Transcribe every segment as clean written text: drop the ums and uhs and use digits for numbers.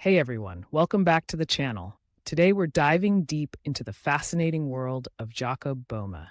Hey everyone, welcome back to the channel. Today we're diving deep into the fascinating world of Jakob Böhme,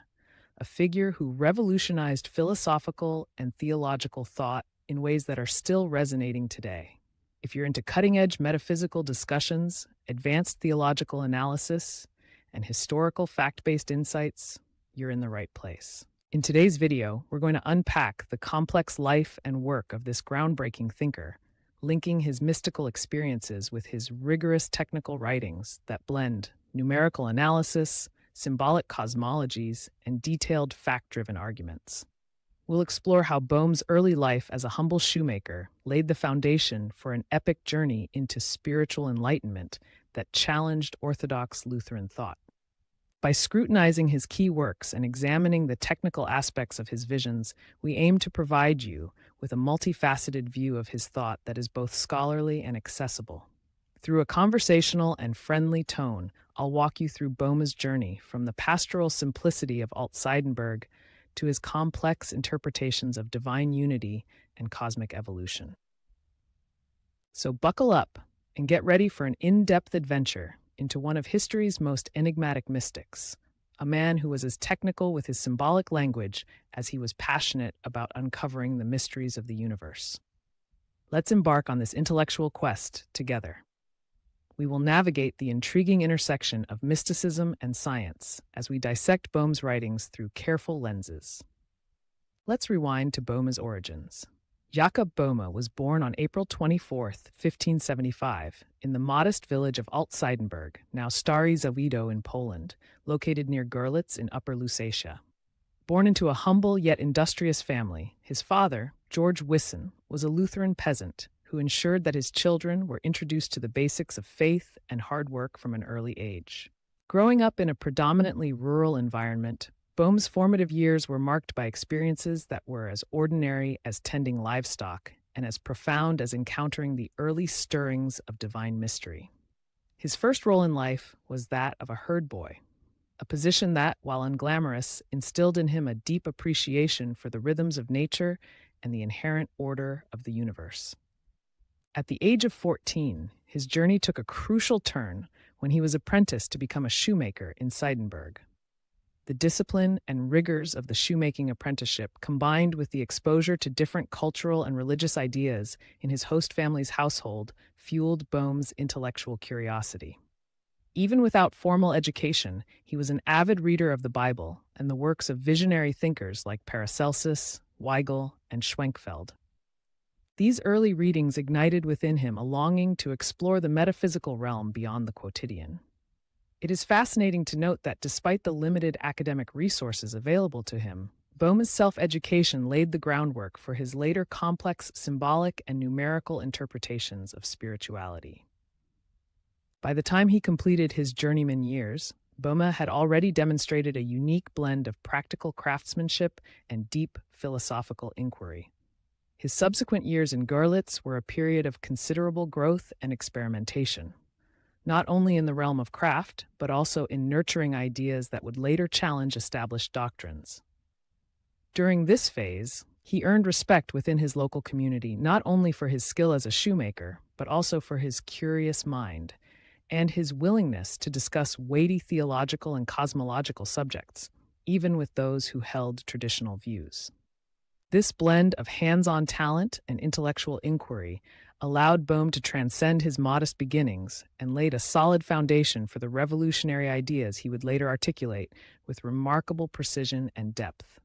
a figure who revolutionized philosophical and theological thought in ways that are still resonating today. If you're into cutting-edge metaphysical discussions, advanced theological analysis, and historical fact-based insights, you're in the right place. In today's video, we're going to unpack the complex life and work of this groundbreaking thinker, linking his mystical experiences with his rigorous technical writings that blend numerical analysis, symbolic cosmologies, and detailed fact-driven arguments. We'll explore how Böhme's early life as a humble shoemaker laid the foundation for an epic journey into spiritual enlightenment that challenged orthodox Lutheran thought. By scrutinizing his key works and examining the technical aspects of his visions, we aim to provide you with a multifaceted view of his thought that is both scholarly and accessible. Through a conversational and friendly tone, I'll walk you through Böhme's journey from the pastoral simplicity of Alt-Seidenberg to his complex interpretations of divine unity and cosmic evolution. So buckle up and get ready for an in-depth adventure into one of history's most enigmatic mystics, a man who was as technical with his symbolic language as he was passionate about uncovering the mysteries of the universe. Let's embark on this intellectual quest together. We will navigate the intriguing intersection of mysticism and science as we dissect Böhme's writings through careful lenses. Let's rewind to Böhme's origins. Jakob Böhme was born on April 24, 1575, in the modest village of Alt-Seidenberg, now Stary Zawido in Poland, located near Görlitz in Upper Lusatia. Born into a humble yet industrious family, his father, George Wisson, was a Lutheran peasant who ensured that his children were introduced to the basics of faith and hard work from an early age. Growing up in a predominantly rural environment, Böhme's formative years were marked by experiences that were as ordinary as tending livestock and as profound as encountering the early stirrings of divine mystery. His first role in life was that of a herd boy, a position that, while unglamorous, instilled in him a deep appreciation for the rhythms of nature and the inherent order of the universe. At the age of 14, his journey took a crucial turn when he was apprenticed to become a shoemaker in Seidenberg. The discipline and rigors of the shoemaking apprenticeship, combined with the exposure to different cultural and religious ideas in his host family's household, fueled Böhme's intellectual curiosity. Even without formal education, he was an avid reader of the Bible and the works of visionary thinkers like Paracelsus, Weigel, and Schwenkfeld. These early readings ignited within him a longing to explore the metaphysical realm beyond the quotidian. It is fascinating to note that despite the limited academic resources available to him, Böhme's self-education laid the groundwork for his later complex symbolic and numerical interpretations of spirituality. By the time he completed his journeyman years, Böhme had already demonstrated a unique blend of practical craftsmanship and deep philosophical inquiry. His subsequent years in Görlitz were a period of considerable growth and experimentation, not only in the realm of craft, but also in nurturing ideas that would later challenge established doctrines. During this phase, he earned respect within his local community not only for his skill as a shoemaker, but also for his curious mind and his willingness to discuss weighty theological and cosmological subjects, even with those who held traditional views. This blend of hands-on talent and intellectual inquiry allowed Böhme to transcend his modest beginnings and laid a solid foundation for the revolutionary ideas he would later articulate with remarkable precision and depth.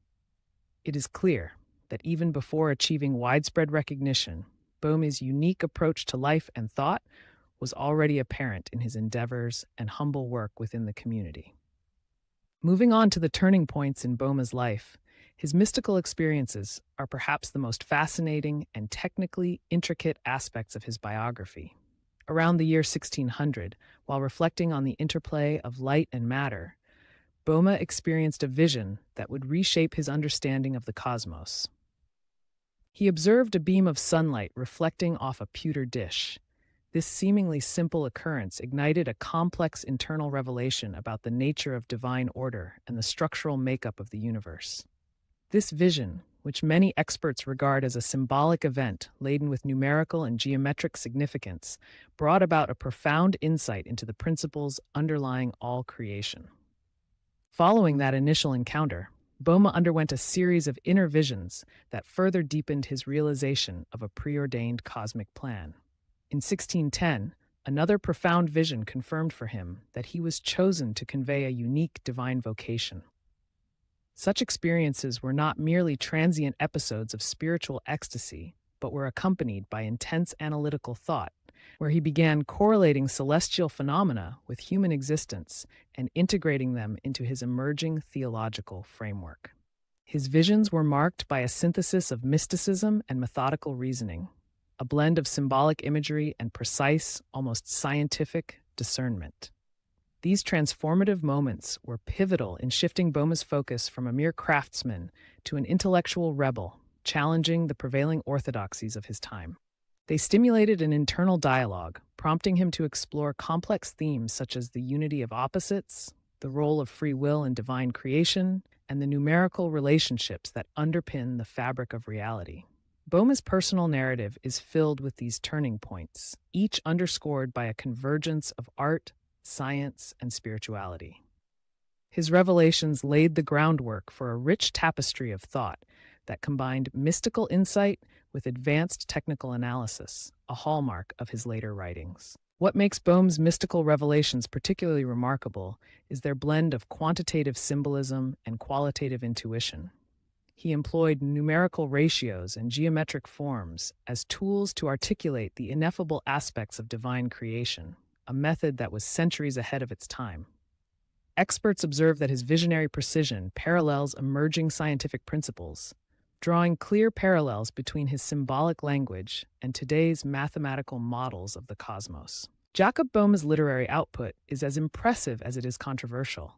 It is clear that even before achieving widespread recognition, Böhme's unique approach to life and thought was already apparent in his endeavors and humble work within the community. Moving on to the turning points in Böhme's life, his mystical experiences are perhaps the most fascinating and technically intricate aspects of his biography. Around the year 1600, while reflecting on the interplay of light and matter, Böhme experienced a vision that would reshape his understanding of the cosmos. He observed a beam of sunlight reflecting off a pewter dish. This seemingly simple occurrence ignited a complex internal revelation about the nature of divine order and the structural makeup of the universe. This vision, which many experts regard as a symbolic event laden with numerical and geometric significance, brought about a profound insight into the principles underlying all creation. Following that initial encounter, Böhme underwent a series of inner visions that further deepened his realization of a preordained cosmic plan. In 1610, another profound vision confirmed for him that he was chosen to convey a unique divine vocation. Such experiences were not merely transient episodes of spiritual ecstasy, but were accompanied by intense analytical thought, where he began correlating celestial phenomena with human existence and integrating them into his emerging theological framework. His visions were marked by a synthesis of mysticism and methodical reasoning, a blend of symbolic imagery and precise, almost scientific discernment. These transformative moments were pivotal in shifting Böhme's focus from a mere craftsman to an intellectual rebel, challenging the prevailing orthodoxies of his time. They stimulated an internal dialogue, prompting him to explore complex themes such as the unity of opposites, the role of free will in divine creation, and the numerical relationships that underpin the fabric of reality. Böhme's personal narrative is filled with these turning points, each underscored by a convergence of art, science, and spirituality. His revelations laid the groundwork for a rich tapestry of thought that combined mystical insight with advanced technical analysis, a hallmark of his later writings. What makes Böhme's mystical revelations particularly remarkable is their blend of quantitative symbolism and qualitative intuition. He employed numerical ratios and geometric forms as tools to articulate the ineffable aspects of divine creation, a method that was centuries ahead of its time. Experts observe that his visionary precision parallels emerging scientific principles, drawing clear parallels between his symbolic language and today's mathematical models of the cosmos. Jakob Böhme's literary output is as impressive as it is controversial,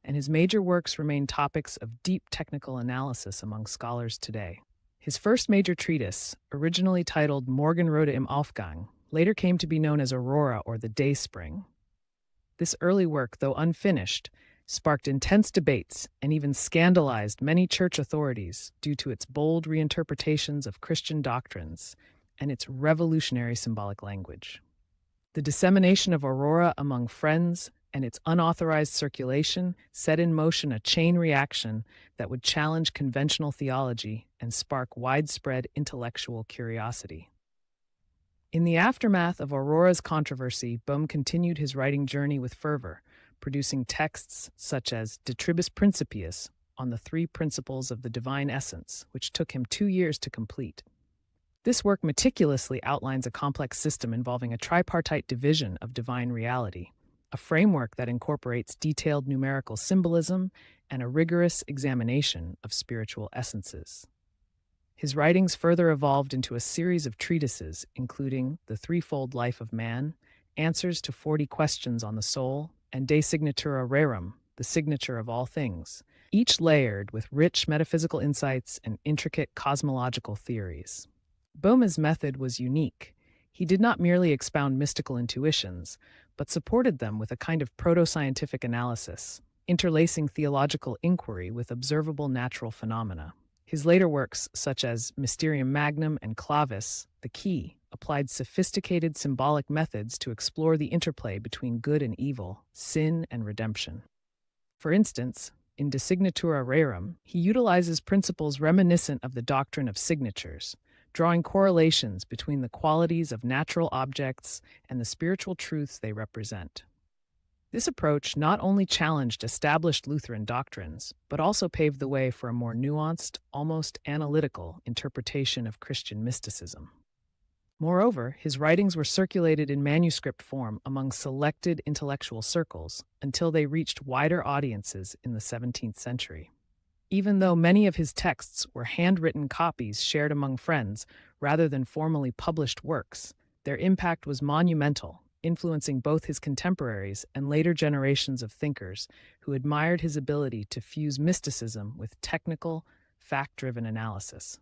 and his major works remain topics of deep technical analysis among scholars today. His first major treatise, originally titled Morgenröte im Aufgang, later came to be known as Aurora or the Dayspring. This early work, though unfinished, sparked intense debates and even scandalized many church authorities due to its bold reinterpretations of Christian doctrines and its revolutionary symbolic language. The dissemination of Aurora among friends and its unauthorized circulation set in motion a chain reaction that would challenge conventional theology and spark widespread intellectual curiosity. In the aftermath of Aurora's controversy, Böhme continued his writing journey with fervor, producing texts such as De Tribus Principiis on the three principles of the divine essence, which took him 2 years to complete. This work meticulously outlines a complex system involving a tripartite division of divine reality, a framework that incorporates detailed numerical symbolism and a rigorous examination of spiritual essences. His writings further evolved into a series of treatises, including The Threefold Life of Man, Answers to 40 Questions on the Soul, and De Signatura Rerum, The Signature of All Things, each layered with rich metaphysical insights and intricate cosmological theories. Böhme's method was unique. He did not merely expound mystical intuitions, but supported them with a kind of proto-scientific analysis, interlacing theological inquiry with observable natural phenomena. His later works, such as Mysterium Magnum and Clavis, The Key, applied sophisticated symbolic methods to explore the interplay between good and evil, sin and redemption. For instance, in De Signatura Rerum, he utilizes principles reminiscent of the doctrine of signatures, drawing correlations between the qualities of natural objects and the spiritual truths they represent. This approach not only challenged established Lutheran doctrines, but also paved the way for a more nuanced, almost analytical interpretation of Christian mysticism. Moreover, his writings were circulated in manuscript form among selected intellectual circles until they reached wider audiences in the 17th century. Even though many of his texts were handwritten copies shared among friends rather than formally published works, their impact was monumental, influencing both his contemporaries and later generations of thinkers who admired his ability to fuse mysticism with technical, fact-driven analysis.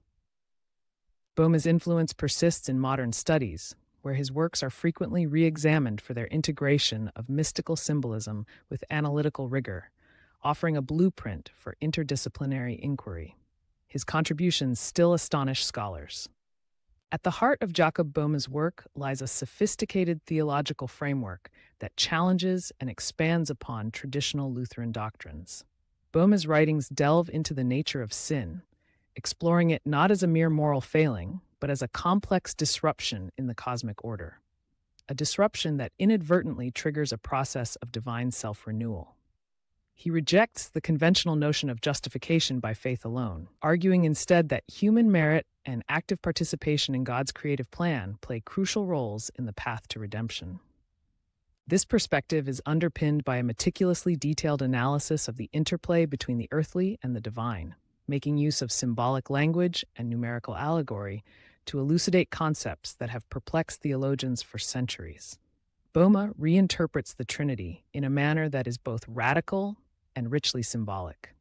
Böhme's influence persists in modern studies, where his works are frequently re-examined for their integration of mystical symbolism with analytical rigor, offering a blueprint for interdisciplinary inquiry. his contributions still astonish scholars. At the heart of Jakob Böhme's work lies a sophisticated theological framework that challenges and expands upon traditional Lutheran doctrines. Böhme's writings delve into the nature of sin, exploring it not as a mere moral failing, but as a complex disruption in the cosmic order, a disruption that inadvertently triggers a process of divine self-renewal. He rejects the conventional notion of justification by faith alone, arguing instead that human merit and active participation in God's creative plan play crucial roles in the path to redemption. This perspective is underpinned by a meticulously detailed analysis of the interplay between the earthly and the divine, making use of symbolic language and numerical allegory to elucidate concepts that have perplexed theologians for centuries. Böhme reinterprets the Trinity in a manner that is both radical and richly symbolic.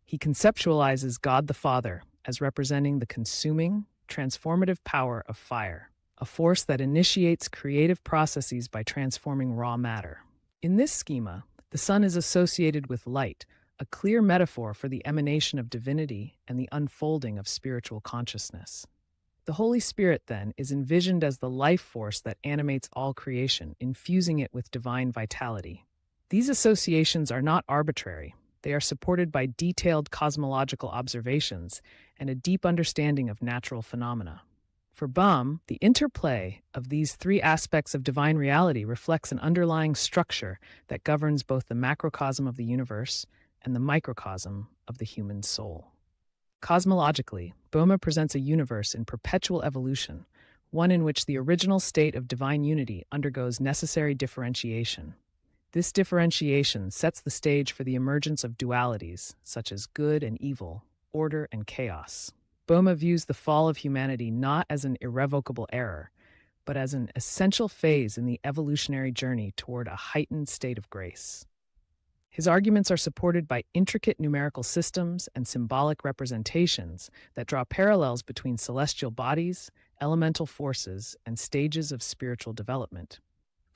He conceptualizes God the Father as representing the consuming, transformative power of fire, a force that initiates creative processes by transforming raw matter. In this schema, the Son is associated with light, a clear metaphor for the emanation of divinity and the unfolding of spiritual consciousness. The Holy Spirit, then, is envisioned as the life force that animates all creation, infusing it with divine vitality. These associations are not arbitrary. They are supported by detailed cosmological observations and a deep understanding of natural phenomena. For Böhme, the interplay of these three aspects of divine reality reflects an underlying structure that governs both the macrocosm of the universe and the microcosm of the human soul. Cosmologically, Böhme presents a universe in perpetual evolution, one in which the original state of divine unity undergoes necessary differentiation. This differentiation sets the stage for the emergence of dualities, such as good and evil, order and chaos. Böhme views the fall of humanity not as an irrevocable error, but as an essential phase in the evolutionary journey toward a heightened state of grace. His arguments are supported by intricate numerical systems and symbolic representations that draw parallels between celestial bodies, elemental forces, and stages of spiritual development.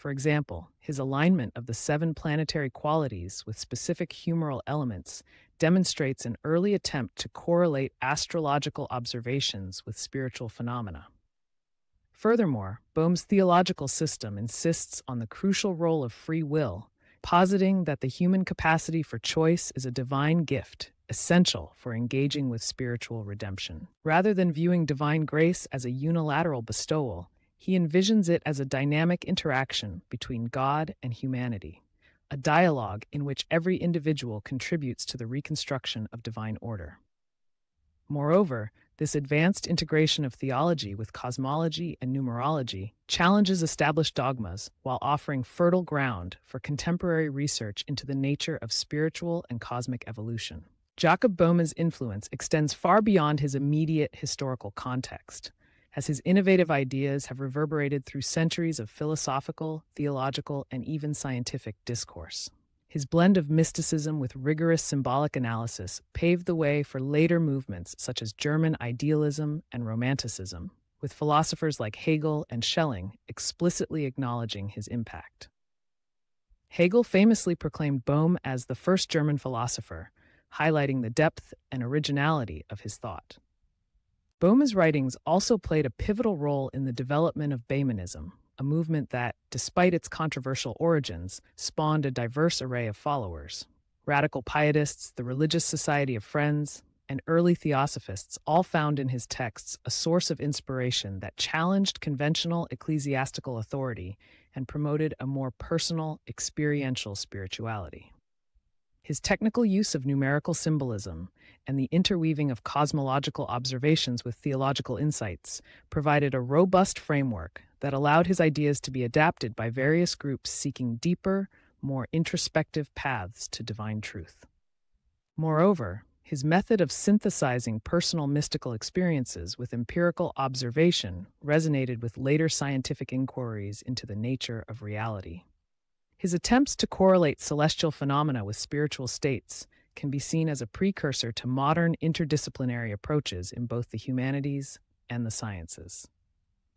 For example, his alignment of the 7 planetary qualities with specific humoral elements demonstrates an early attempt to correlate astrological observations with spiritual phenomena. Furthermore, Böhme's theological system insists on the crucial role of free will, positing that the human capacity for choice is a divine gift, essential for engaging with spiritual redemption. Rather than viewing divine grace as a unilateral bestowal, he envisions it as a dynamic interaction between God and humanity, a dialogue in which every individual contributes to the reconstruction of divine order. Moreover, this advanced integration of theology with cosmology and numerology challenges established dogmas while offering fertile ground for contemporary research into the nature of spiritual and cosmic evolution. Jakob Böhme's influence extends far beyond his immediate historical context, as his innovative ideas have reverberated through centuries of philosophical, theological, and even scientific discourse. His blend of mysticism with rigorous symbolic analysis paved the way for later movements such as German idealism and Romanticism, with philosophers like Hegel and Schelling explicitly acknowledging his impact. Hegel famously proclaimed Böhme as the first German philosopher, highlighting the depth and originality of his thought. Böhme's writings also played a pivotal role in the development of Böhmenism, a movement that, despite its controversial origins, spawned a diverse array of followers. Radical pietists, the Religious Society of Friends, and early theosophists all found in his texts a source of inspiration that challenged conventional ecclesiastical authority and promoted a more personal, experiential spirituality. His technical use of numerical symbolism and the interweaving of cosmological observations with theological insights provided a robust framework that allowed his ideas to be adapted by various groups seeking deeper, more introspective paths to divine truth. Moreover, his method of synthesizing personal mystical experiences with empirical observation resonated with later scientific inquiries into the nature of reality. His attempts to correlate celestial phenomena with spiritual states can be seen as a precursor to modern interdisciplinary approaches in both the humanities and the sciences.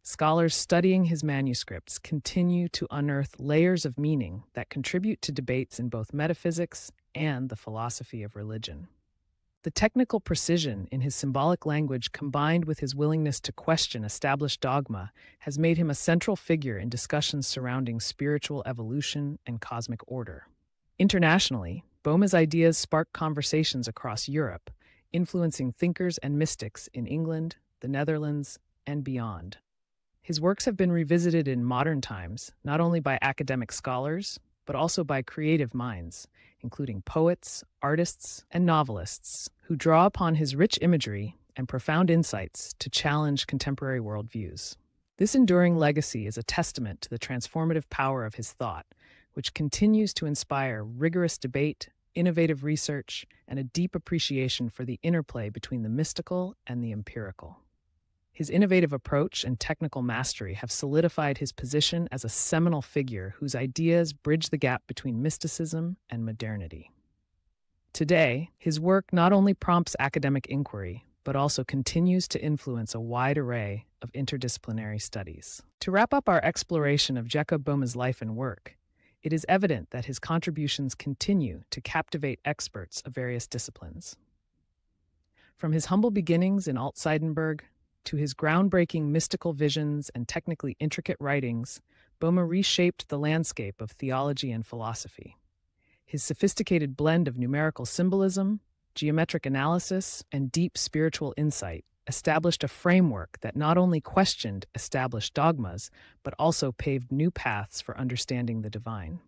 Scholars studying his manuscripts continue to unearth layers of meaning that contribute to debates in both metaphysics and the philosophy of religion. The technical precision in his symbolic language, combined with his willingness to question established dogma, has made him a central figure in discussions surrounding spiritual evolution and cosmic order. Internationally, Böhme's ideas sparked conversations across Europe, influencing thinkers and mystics in England, the Netherlands, and beyond. His works have been revisited in modern times, not only by academic scholars, but also by creative minds, including poets, artists, and novelists, who draw upon his rich imagery and profound insights to challenge contemporary worldviews. This enduring legacy is a testament to the transformative power of his thought, which continues to inspire rigorous debate, innovative research, and a deep appreciation for the interplay between the mystical and the empirical. His innovative approach and technical mastery have solidified his position as a seminal figure whose ideas bridge the gap between mysticism and modernity. Today, his work not only prompts academic inquiry, but also continues to influence a wide array of interdisciplinary studies. To wrap up our exploration of Jakob Böhme's life and work, it is evident that his contributions continue to captivate experts of various disciplines. From his humble beginnings in Alt-Seidenberg to his groundbreaking mystical visions and technically intricate writings, Böhme reshaped the landscape of theology and philosophy. His sophisticated blend of numerical symbolism, geometric analysis, and deep spiritual insight established a framework that not only questioned established dogmas, but also paved new paths for understanding the divine.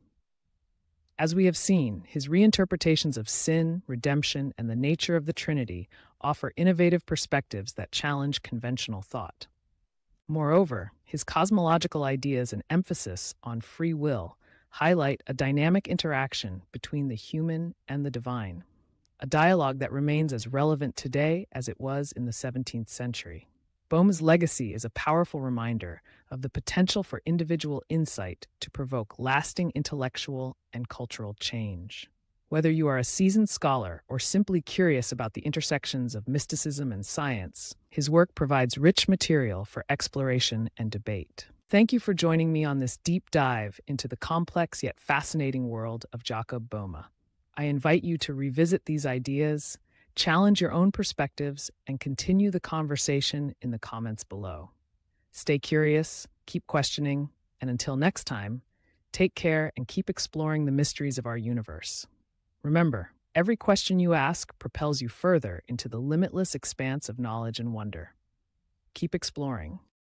As we have seen, his reinterpretations of sin, redemption, and the nature of the Trinity offer innovative perspectives that challenge conventional thought. Moreover, his cosmological ideas and emphasis on free will highlight a dynamic interaction between the human and the divine, a dialogue that remains as relevant today as it was in the 17th century. Böhme's legacy is a powerful reminder of the potential for individual insight to provoke lasting intellectual and cultural change. Whether you are a seasoned scholar or simply curious about the intersections of mysticism and science, his work provides rich material for exploration and debate. Thank you for joining me on this deep dive into the complex yet fascinating world of Jakob Böhme. I invite you to revisit these ideas, challenge your own perspectives, and continue the conversation in the comments below. Stay curious, keep questioning, and until next time, take care and keep exploring the mysteries of our universe. Remember, every question you ask propels you further into the limitless expanse of knowledge and wonder. Keep exploring.